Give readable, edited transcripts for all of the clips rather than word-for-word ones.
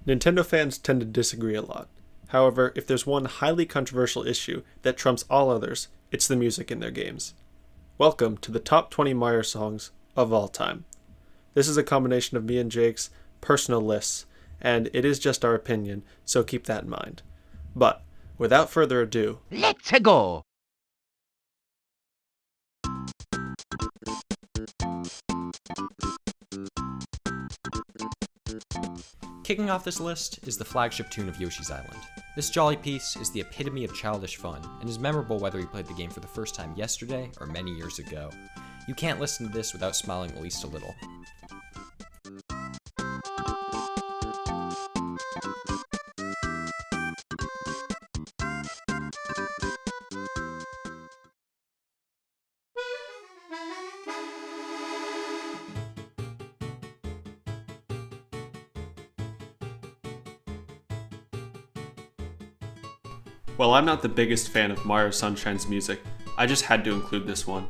Nintendo fans tend to disagree a lot. However, if there's one highly controversial issue that trumps all others, it's the music in their games. Welcome to the top 20 Mario songs of all time. This is a combination of me and Jake's personal lists, and it is just our opinion, so keep that in mind. But, without further ado, let's go! Kicking off this list is the flagship tune of Yoshi's Island. This jolly piece is the epitome of childish fun, and is memorable whether you played the game for the first time yesterday or many years ago. You can't listen to this without smiling at least a little. While I'm not the biggest fan of Mario Sunshine's music, I just had to include this one.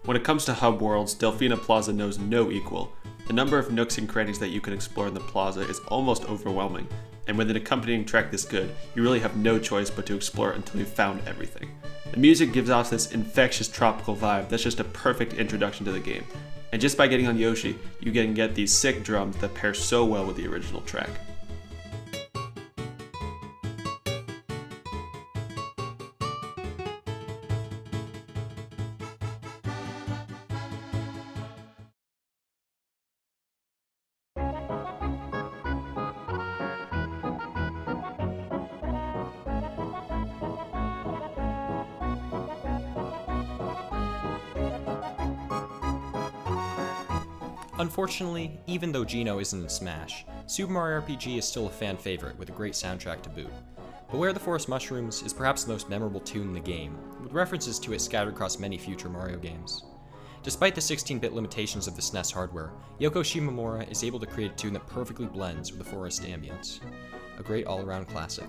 When it comes to hub worlds, Delfina Plaza knows no equal. The number of nooks and crannies that you can explore in the plaza is almost overwhelming, and with an accompanying track this good, you really have no choice but to explore it until you've found everything. The music gives off this infectious tropical vibe that's just a perfect introduction to the game, and just by getting on Yoshi, you can get these sick drums that pair so well with the original track. Unfortunately, even though Geno isn't in Smash, Super Mario RPG is still a fan favorite with a great soundtrack to boot. Beware the Forest Mushrooms is perhaps the most memorable tune in the game, with references to it scattered across many future Mario games. Despite the 16-bit limitations of the SNES hardware, Yoko Shimomura is able to create a tune that perfectly blends with the forest ambience. A great all-around classic.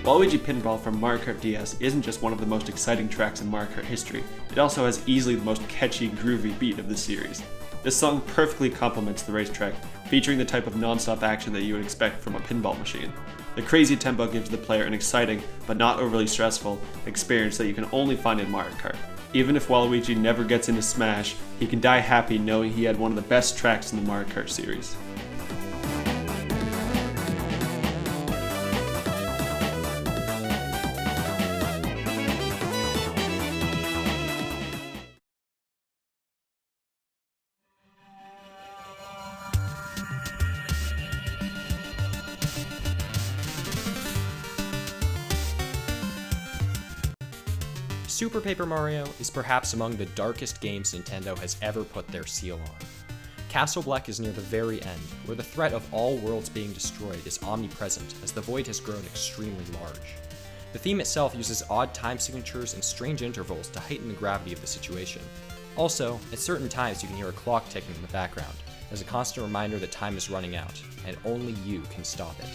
Waluigi Pinball from Mario Kart DS isn't just one of the most exciting tracks in Mario Kart history, it also has easily the most catchy, groovy beat of the series. This song perfectly complements the racetrack, featuring the type of non-stop action that you would expect from a pinball machine. The crazy tempo gives the player an exciting, but not overly stressful, experience that you can only find in Mario Kart. Even if Waluigi never gets into Smash, he can die happy knowing he had one of the best tracks in the Mario Kart series. Super Paper Mario is perhaps among the darkest games Nintendo has ever put their seal on. Castle Black is near the very end, where the threat of all worlds being destroyed is omnipresent as the void has grown extremely large. The theme itself uses odd time signatures and strange intervals to heighten the gravity of the situation. Also, at certain times you can hear a clock ticking in the background, as a constant reminder that time is running out, and only you can stop it.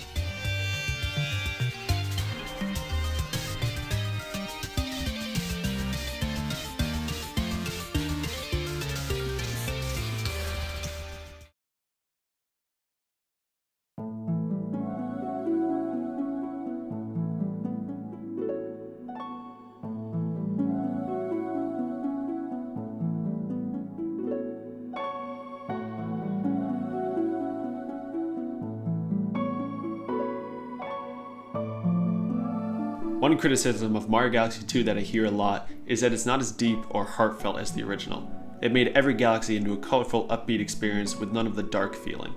One criticism of Mario Galaxy 2 that I hear a lot is that it's not as deep or heartfelt as the original. It made every galaxy into a colorful, upbeat experience with none of the dark feeling.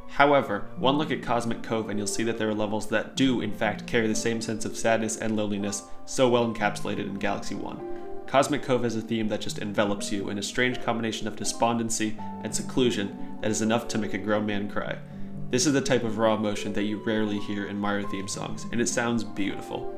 However, one look at Cosmic Cove and you'll see that there are levels that do, in fact, carry the same sense of sadness and loneliness so well encapsulated in Galaxy 1. Cosmic Cove has a theme that just envelops you in a strange combination of despondency and seclusion that is enough to make a grown man cry. This is the type of raw emotion that you rarely hear in Mario theme songs, and it sounds beautiful.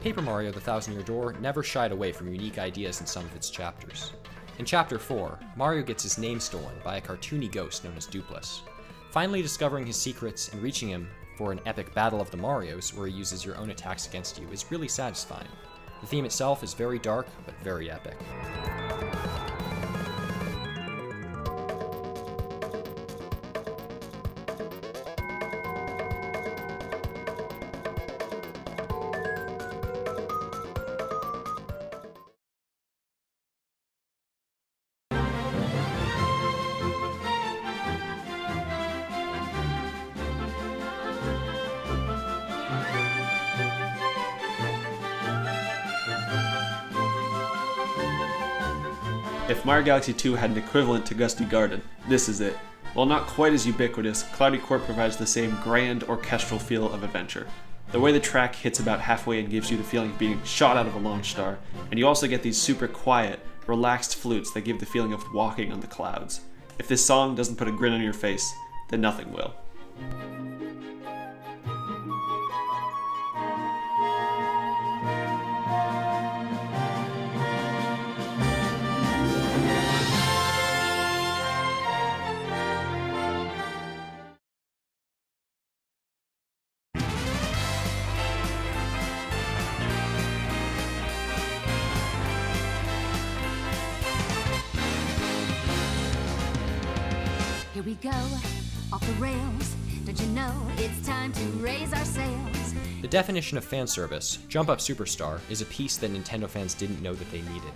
Paper Mario: The Thousand-Year Door never shied away from unique ideas in some of its chapters. In Chapter 4, Mario gets his name stolen by a cartoony ghost known as Dupless. Finally discovering his secrets and reaching him for an epic Battle of the Marios where he uses your own attacks against you is really satisfying. The theme itself is very dark, but very epic. If Mario Galaxy 2 had an equivalent to Gusty Garden, this is it. While not quite as ubiquitous, Cloudy Court provides the same grand orchestral feel of adventure. The way the track hits about halfway in gives you the feeling of being shot out of a launch star, and you also get these super quiet, relaxed flutes that give the feeling of walking on the clouds. If this song doesn't put a grin on your face, then nothing will. Here we go, off the rails. Don't you know it's time to raise our sails? The definition of fan service, Jump Up Superstar, is a piece that Nintendo fans didn't know that they needed.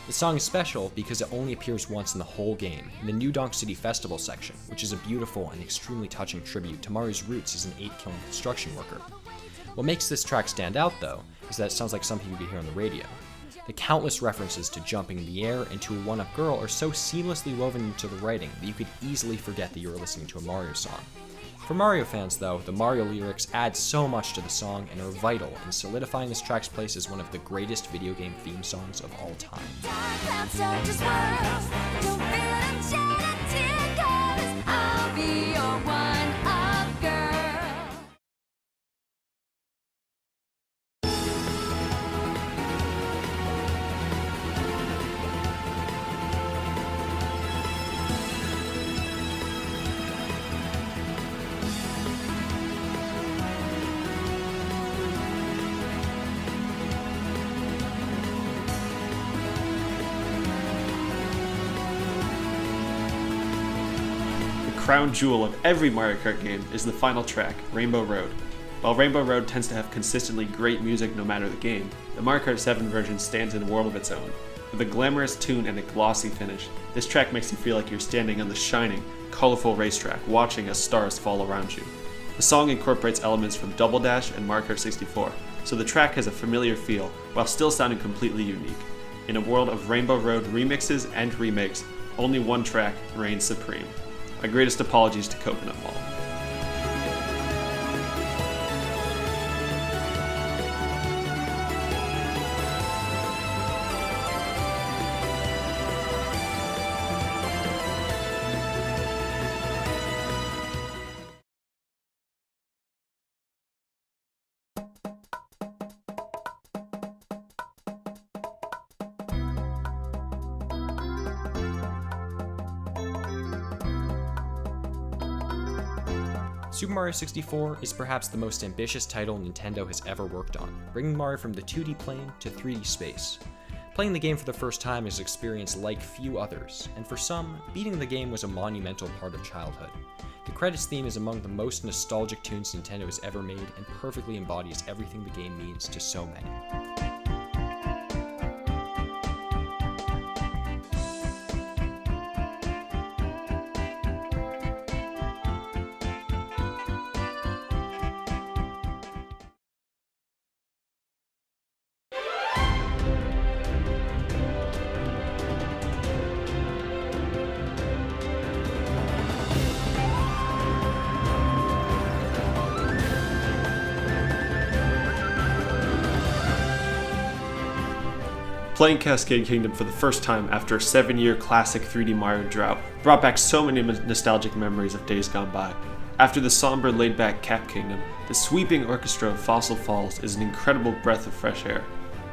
The song is special because it only appears once in the whole game, in the New Donk City Festival section, which is a beautiful and extremely touching tribute to Mario's roots as an 8-kiln construction worker. What makes this track stand out, though, is that it sounds like something you could hear on the radio. The countless references to jumping in the air and to a one-up girl are so seamlessly woven into the writing that you could easily forget that you were listening to a Mario song. For Mario fans, though, the Mario lyrics add so much to the song and are vital in solidifying this track's place as one of the greatest video game theme songs of all time. Crown jewel of every Mario Kart game is the final track, Rainbow Road. While Rainbow Road tends to have consistently great music no matter the game, the Mario Kart 7 version stands in a world of its own. With a glamorous tune and a glossy finish, this track makes you feel like you're standing on the shining, colorful racetrack watching as stars fall around you. The song incorporates elements from Double Dash and Mario Kart 64, so the track has a familiar feel while still sounding completely unique. In a world of Rainbow Road remixes and remakes, only one track reigns supreme. My greatest apologies to Coconut Mall. Super Mario 64 is perhaps the most ambitious title Nintendo has ever worked on, bringing Mario from the 2D plane to 3D space. Playing the game for the first time is an experience like few others, and for some, beating the game was a monumental part of childhood. The credits theme is among the most nostalgic tunes Nintendo has ever made and perfectly embodies everything the game means to so many. Playing Cascade Kingdom for the first time after a 7-year classic 3D Mario drought brought back so many nostalgic memories of days gone by. After the somber, laid-back Cap Kingdom, the sweeping orchestra of Fossil Falls is an incredible breath of fresh air.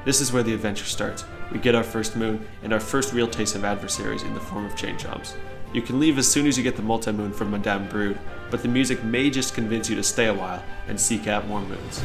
This is where the adventure starts. We get our first moon, and our first real taste of adversaries in the form of chain chomps. You can leave as soon as you get the multi-moon from Madame Brood, but the music may just convince you to stay a while and seek out more moons.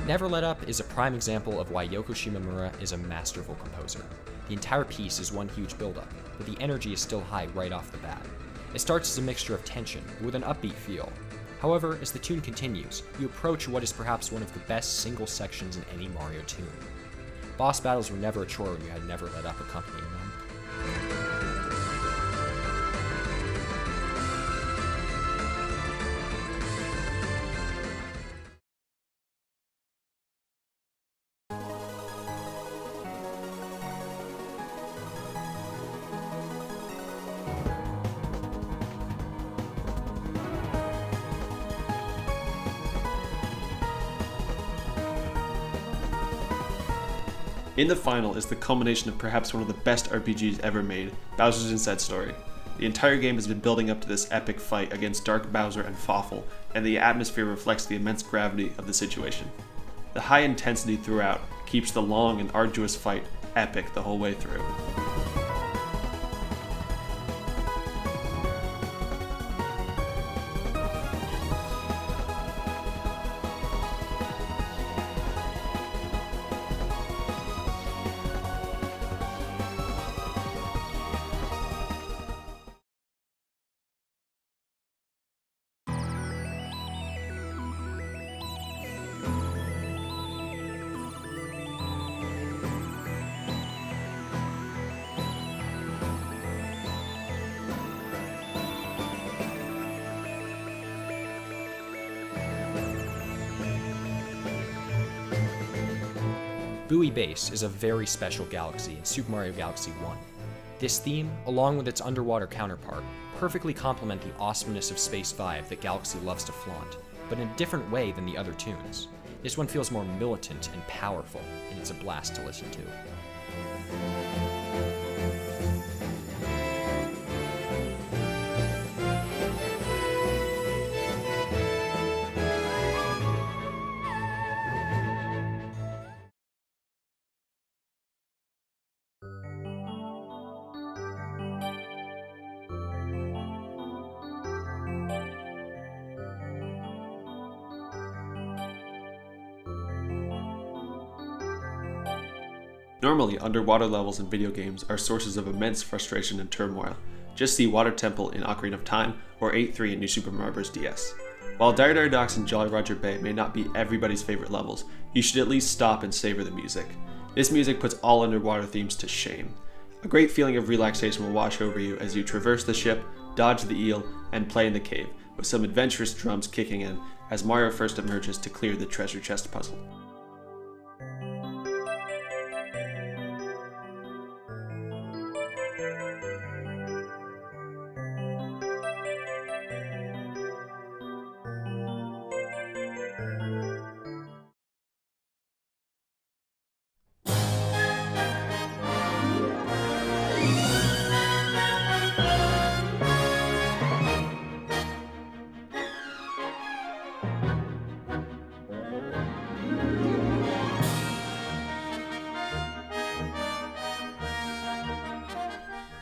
Never Let Up is a prime example of why Yoko Shimomura is a masterful composer. The entire piece is one huge build-up, but the energy is still high right off the bat. It starts as a mixture of tension, with an upbeat feel. However, as the tune continues, you approach what is perhaps one of the best single sections in any Mario tune. Boss battles were never a chore when you had Never Let Up accompanying them. In the final is the culmination of perhaps one of the best RPGs ever made, Bowser's Inside Story. The entire game has been building up to this epic fight against Dark Bowser and Fawful, and the atmosphere reflects the immense gravity of the situation. The high intensity throughout keeps the long and arduous fight epic the whole way through. Bowie Base is a very special galaxy in Super Mario Galaxy 1. This theme, along with its underwater counterpart, perfectly complement the awesomeness of Space 5 that Galaxy loves to flaunt, but in a different way than the other tunes. This one feels more militant and powerful, and it's a blast to listen to. Normally, underwater levels in video games are sources of immense frustration and turmoil. Just see Water Temple in Ocarina of Time or 8-3 in New Super Mario Bros. DS. While Dire Dire Docks and Jolly Roger Bay may not be everybody's favorite levels, you should at least stop and savor the music. This music puts all underwater themes to shame. A great feeling of relaxation will wash over you as you traverse the ship, dodge the eel, and play in the cave, with some adventurous drums kicking in as Mario first emerges to clear the treasure chest puzzle.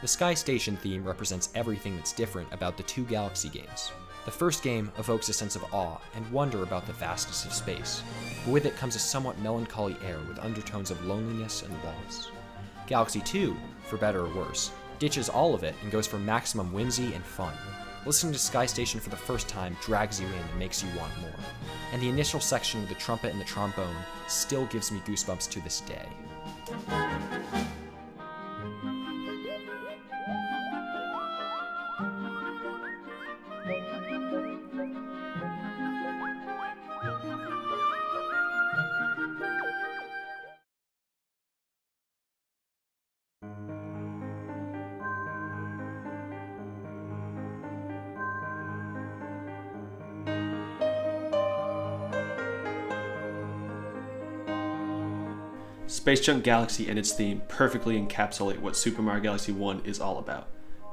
The Sky Station theme represents everything that's different about the two Galaxy games. The first game evokes a sense of awe and wonder about the vastness of space, but with it comes a somewhat melancholy air with undertones of loneliness and loss. Galaxy 2, for better or worse, ditches all of it and goes for maximum whimsy and fun. Listening to Sky Station for the first time drags you in and makes you want more. And the initial section with the trumpet and the trombone still gives me goosebumps to this day. Space Junk Galaxy and its theme perfectly encapsulate what Super Mario Galaxy 1 is all about.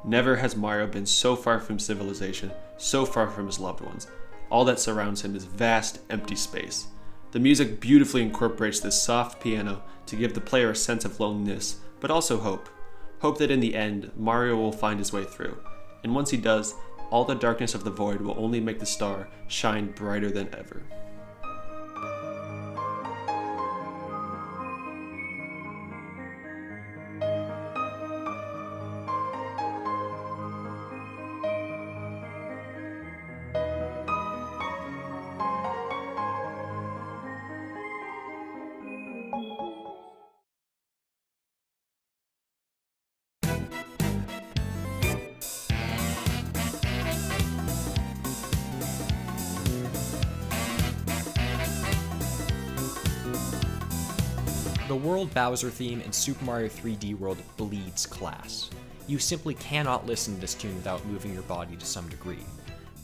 Never has Mario been so far from civilization, so far from his loved ones. All that surrounds him is vast, empty space. The music beautifully incorporates this soft piano to give the player a sense of loneliness, but also hope. Hope that in the end, Mario will find his way through. And once he does, all the darkness of the void will only make the star shine brighter than ever. The World Bowser theme in Super Mario 3D World bleeds class. You simply cannot listen to this tune without moving your body to some degree.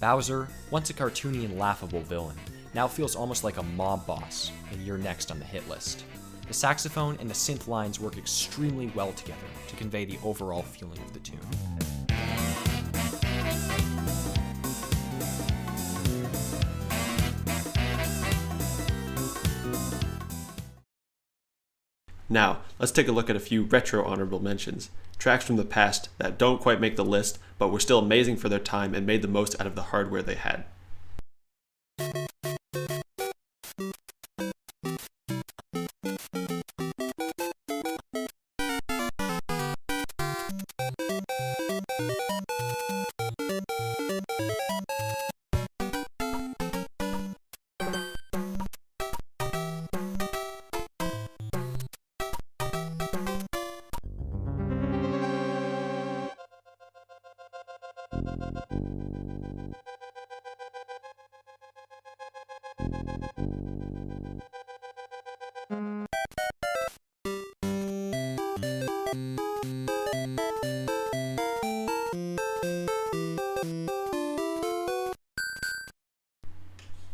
Bowser, once a cartoony and laughable villain, now feels almost like a mob boss, and you're next on the hit list. The saxophone and the synth lines work extremely well together to convey the overall feeling of the tune. Now, let's take a look at a few retro honorable mentions. Tracks from the past that don't quite make the list, but were still amazing for their time and made the most out of the hardware they had.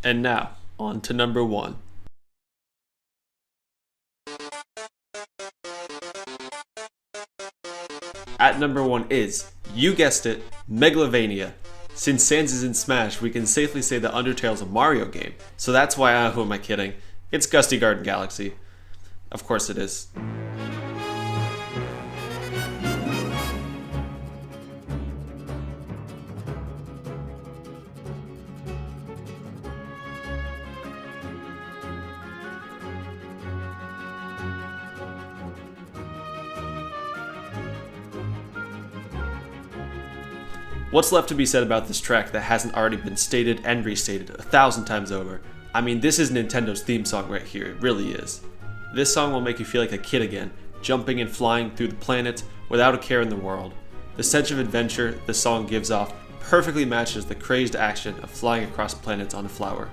And now, on to number 1. At number 1 is, you guessed it, Megalovania. Since Sans is in Smash, we can safely say that Undertale's a Mario game, so that's why, who am I kidding? It's Gusty Garden Galaxy. Of course it is. What's left to be said about this track that hasn't already been stated and restated 1,000 times over? I mean, this is Nintendo's theme song right here, it really is. This song will make you feel like a kid again, jumping and flying through the planet without a care in the world. The sense of adventure the song gives off perfectly matches the crazed action of flying across planets on a flower.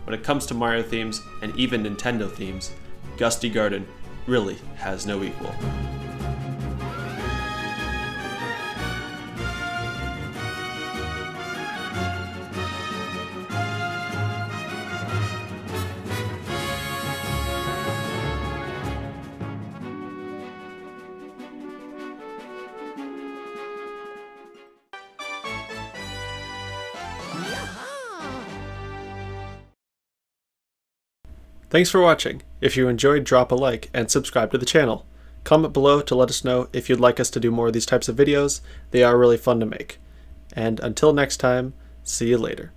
When it comes to Mario themes, and even Nintendo themes, Gusty Garden really has no equal. Thanks for watching. If you enjoyed, drop a like and subscribe to the channel. Comment below to let us know if you'd like us to do more of these types of videos. They are really fun to make. And until next time, see you later.